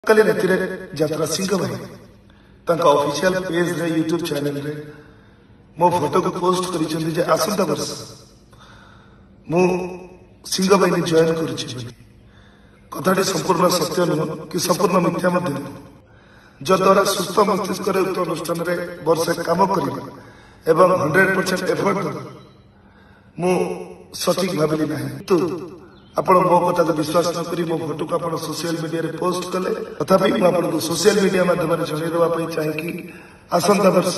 କାଲି ରାତିରେ ଯାତ୍ରା ସିଂହ ଭାଇ ତାଙ୍କ ଅଫିସିଆଲ ପେଜରେ ୟୁଟ୍ୟୁବ ଚ୍ୟାନେଲରେ ମୋ ଫଟୋକୁ ପୋଷ୍ଟ କରିଛନ୍ତି ଯେ ଆସନ୍ତା ବର୍ଷ ମୁଁ ସିଂହ ବାହିନୀ ଜଏନ୍ କରୁଛି ବୋଲି। କଥାଟି ସମ୍ପୂର୍ଣ୍ଣ ସତ୍ୟ ନୁହଁ କି ସମ୍ପୂର୍ଣ୍ଣ ମିଥ୍ୟା ମଧ୍ୟ ନୁହଁ, ଯଦ୍ୱାରା ସୁସ୍ଥ ମସ୍ତିଷ୍କରେ ଉକ୍ତ ଅନୁଷ୍ଠାନରେ ବର୍ଷେ କାମ କରିବା ଏବଂ 100% ଏଫର୍ଟ ଦେବା ମୁଁ ସଠିକ ଭାବିଲି ନାହିଁ। କିନ୍ତୁ ଆପଣ ମୋ କଥାକୁ ବିଶ୍ୱାସ ନ କରି ମୋ ଫଟୋକୁ ଆପଣ ସୋସିଆଲ ମିଡିଆରେ ପୋଷ୍ଟ କଲେ। ତଥାପି ମୁଁ ଆପଣଙ୍କୁ ସୋସିଆଲ ମିଡିଆ ମାଧ୍ୟମରେ ଜଣାଇଦେବା ପାଇଁ ଚାହେଁକି ଆସନ୍ତା ବର୍ଷ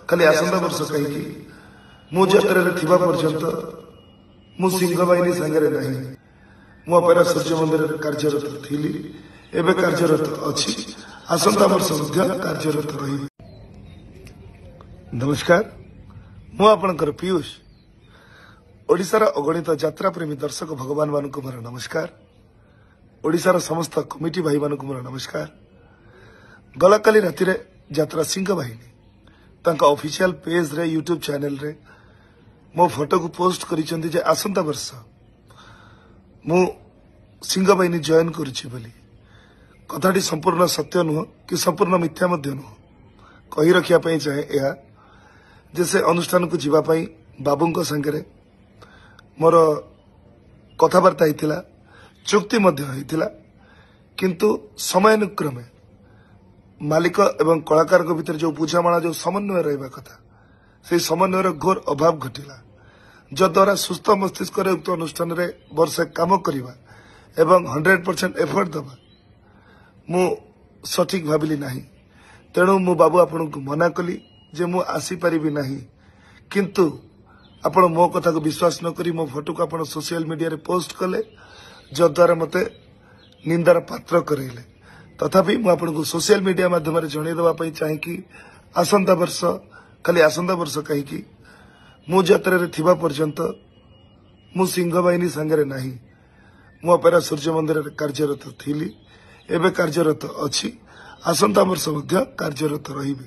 କାହିଁକି ମୁଁ ଯାତ୍ରାରେ ଥିବା ପର୍ଯ୍ୟନ୍ତ ମୁଁ ସିଂହ ବାହିନୀ ସାଙ୍ଗରେ ନାହିଁ। ମୁଁ ଅପେରା ସୂର୍ଯ୍ୟ ମନ୍ଦିରରେ କାର୍ଯ୍ୟରତ ଥିଲି, ଏବେ କାର୍ଯ୍ୟରତ ଅଛି, ଆସନ୍ତା ବର୍ଷ ମଧ୍ୟ କାର୍ଯ୍ୟରତ ରହିବି। ନମସ୍କାର, ମୁଁ ଆପଣଙ୍କର ପୀୟୁଷ। ଓଡ଼ିଶାର ଅଗଣିତ ଯାତ୍ରାପ୍ରେମୀ ଦର୍ଶକ ଭଗବାନ ମାନଙ୍କୁ ମୋର ନମସ୍କାର। ଓଡ଼ିଶାର ସମସ୍ତ କମିଟି ଭାଇମାନଙ୍କୁ ମୋର ନମସ୍କାର। ଗତକାଲି ରାତିରେ ଯାତ୍ରା ସିଂହ ବାହିନୀ ତାଙ୍କ ଅଫିସିଆଲ ପେଜରେ ୟୁଟ୍ୟୁବ ଚ୍ୟାନେଲରେ ମୋ ଫଟୋକୁ ପୋଷ୍ଟ କରିଛନ୍ତି ଯେ ଆସନ୍ତା ବର୍ଷ ମୁଁ ସିଂହ ବାହିନୀ ଜଏନ୍ କରୁଛି ବୋଲି। କଥାଟି ସମ୍ପୂର୍ଣ୍ଣ ସତ୍ୟ ନୁହଁ କି ସମ୍ପୂର୍ଣ୍ଣ ମିଥ୍ୟା ମଧ୍ୟ ନୁହଁ। କହି ରଖିବା ପାଇଁ ଚାହେଁ ଏହା ଯେ ସେ ଅନୁଷ୍ଠାନକୁ ଯିବା ପାଇଁ ବାବୁଙ୍କ ସାଙ୍ଗରେ ମୋର କଥାବାର୍ତ୍ତା ହେଇଥିଲା, ଚୁକ୍ତି ମଧ୍ୟ ହେଇଥିଲା, କିନ୍ତୁ ସମୟାନୁକ୍ରମେ ମାଲିକ ଏବଂ କଳାକାରଙ୍କ ଭିତରେ ଯେଉଁ ବୁଝାମଣା, ଯେଉଁ ସମନ୍ୱୟ ରହିବା କଥା, ସେହି ସମନ୍ୱୟର ଘୋର ଅଭାବ ଘଟିଲା, ଯଦ୍ୱାରା ସୁସ୍ଥ ମସ୍ତିଷ୍କରେ ଉକ୍ତ ଅନୁଷ୍ଠାନରେ ବର୍ଷେ କାମ କରିବା ଏବଂ 100% ଏଫର୍ଟ ଦେବା ମୁଁ ସଠିକ ଭାବିଲି ନାହିଁ। ତେଣୁ ମୁଁ ବାବୁ ଆପଣଙ୍କୁ ମନା କଲି ଯେ ମୁଁ ଆସିପାରିବି ନାହିଁ। କିନ୍ତୁ ଆପଣ ମୋ କଥାକୁ ବିଶ୍ୱାସ ନ କରି ମୋ ଫଟୋକୁ ଆପଣ ସୋସିଆଲ ମିଡିଆରେ ପୋଷ୍ଟ କଲେ, ଯଦ୍ୱାରା ମୋତେ ନିନ୍ଦାର ପାତ୍ର କରାଇଲେ। ତଥାପି ମୁଁ ଆପଣଙ୍କୁ ସୋସିଆଲ ମିଡିଆ ମାଧ୍ୟମରେ ଜଣାଇଦେବା ପାଇଁ ଚାହେଁକି ଆସନ୍ତା ବର୍ଷ କାହିଁକି ମୁଁ ଯାତ୍ରାରେ ଥିବା ପର୍ଯ୍ୟନ୍ତ ମୁଁ ସିଂହ ବାହିନୀ ସାଙ୍ଗରେ ନାହିଁ। ମୁଁ ଅପେରା ସୂର୍ଯ୍ୟ ମନ୍ଦିରରେ କାର୍ଯ୍ୟରତ ଥିଲି, ଏବେ କାର୍ଯ୍ୟରତ ଅଛି, ଆସନ୍ତା ବର୍ଷ ମଧ୍ୟ କାର୍ଯ୍ୟରତ ରହିବି।